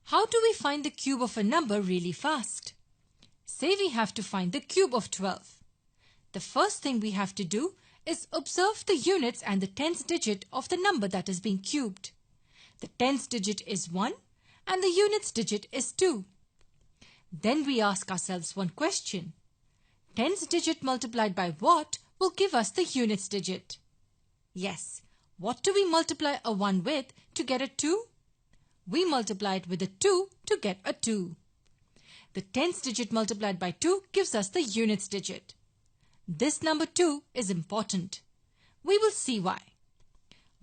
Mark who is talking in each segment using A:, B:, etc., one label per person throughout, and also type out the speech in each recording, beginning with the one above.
A: How do we find the cube of a number really fast? Say we have to find the cube of 12. The first thing we have to do is observe the units and the tens digit of the number that is being cubed. The tens digit is 1 and the units digit is 2. Then we ask ourselves one question. Tens digit multiplied by what will give us the units digit? Yes, what do we multiply a 1 with to get a 2? We multiply it with a 2 to get a 2. The tens digit multiplied by 2 gives us the units digit. This number 2 is important. We will see why.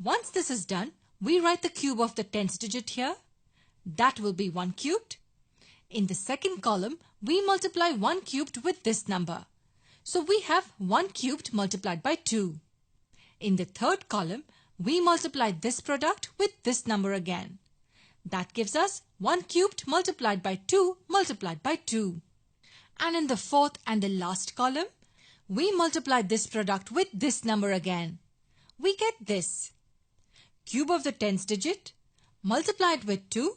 A: Once this is done, we write the cube of the tens digit here. That will be 1 cubed. In the second column, we multiply 1 cubed with this number. So we have 1 cubed multiplied by 2. In the third column, we multiply this product with this number again. That gives us 1 cubed multiplied by 2 multiplied by 2. And in the fourth and the last column, we multiply this product with this number again. We get this. Cube of the tens digit, multiply it with 2,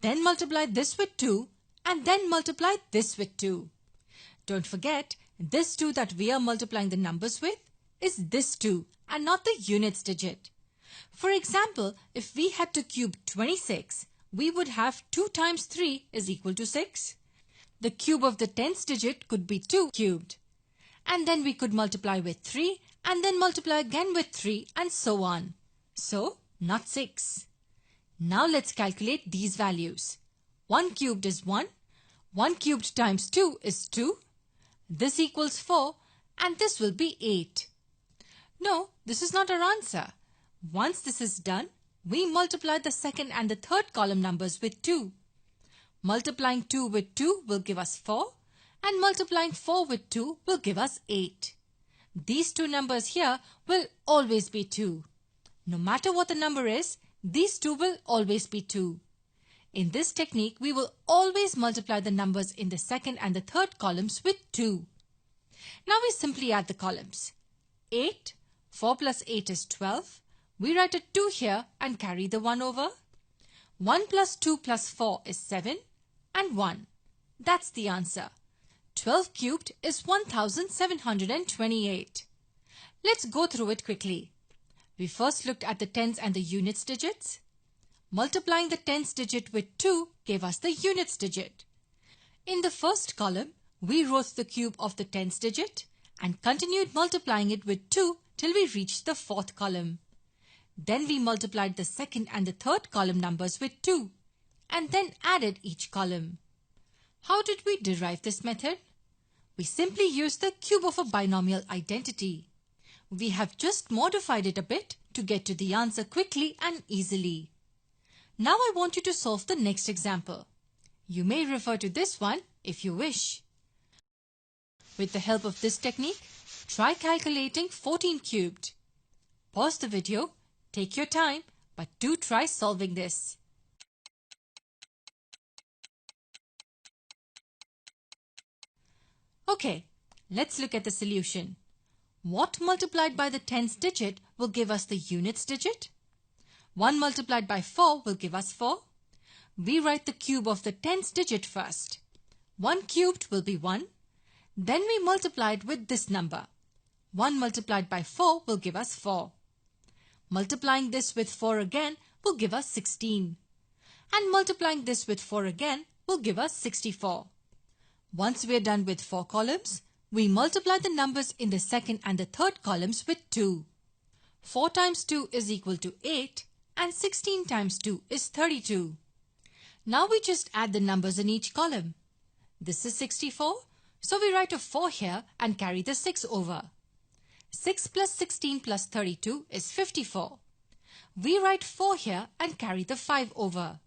A: then multiply this with 2, and then multiply this with 2. Don't forget, this 2 that we are multiplying the numbers with is this 2 and not the units digit. For example, if we had to cube 26, we would have 2 times 3 is equal to 6. The cube of the tens digit could be 2 cubed. And then we could multiply with 3 and then multiply again with 3 and so on. So, not 6. Now let's calculate these values. 1 cubed is 1. 1 cubed times 2 is 2. This equals 4 and this will be 8. No, this is not our answer. Once this is done, we multiply the second and the third column numbers with 2. Multiplying 2 with 2 will give us 4. And multiplying 4 with 2 will give us 8. These two numbers here will always be 2. No matter what the number is, these two will always be 2. In this technique, we will always multiply the numbers in the second and the third columns with 2. Now we simply add the columns. 8, 4 plus 8 is 12. We write a 2 here and carry the 1 over. 1 plus 2 plus 4 is 7 and 1. That's the answer. 12 cubed is 1728. Let's go through it quickly. We first looked at the tens and the units digits. Multiplying the tens digit with 2 gave us the units digit. In the first column, we wrote the cube of the tens digit and continued multiplying it with 2 till we reached the fourth column. Then we multiplied the second and the third column numbers with 2 and then added each column. How did we derive this method? We simply used the cube of a binomial identity. We have just modified it a bit to get to the answer quickly and easily. Now I want you to solve the next example. You may refer to this one if you wish. With the help of this technique, try calculating 14 cubed. Pause the video, take your time, but do try solving this. Okay, let's look at the solution. What multiplied by the tens digit will give us the units digit? 1 multiplied by 4 will give us 4. We write the cube of the tens digit first. 1 cubed will be 1. Then we multiply it with this number. 1 multiplied by 4 will give us 4. Multiplying this with 4 again will give us 16. And multiplying this with 4 again will give us 64. Once we are done with 4 columns, we multiply the numbers in the second and the third columns with 2. 4 times 2 is equal to 8 and 16 times 2 is 32. Now we just add the numbers in each column. This is 64, so we write a 4 here and carry the 6 over. 6 plus 16 plus 32 is 54. We write 4 here and carry the 5 over.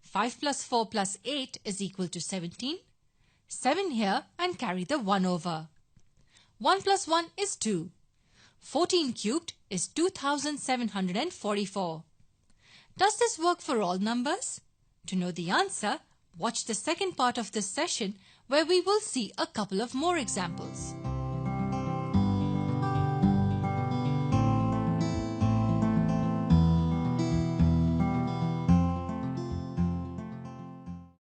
A: 5 plus 4 plus 8 is equal to 17. 7 here and carry the 1 over. 1 plus 1 is 2. 14 cubed is 2744. Does this work for all numbers? To know the answer, watch the second part of this session where we will see a couple of more examples.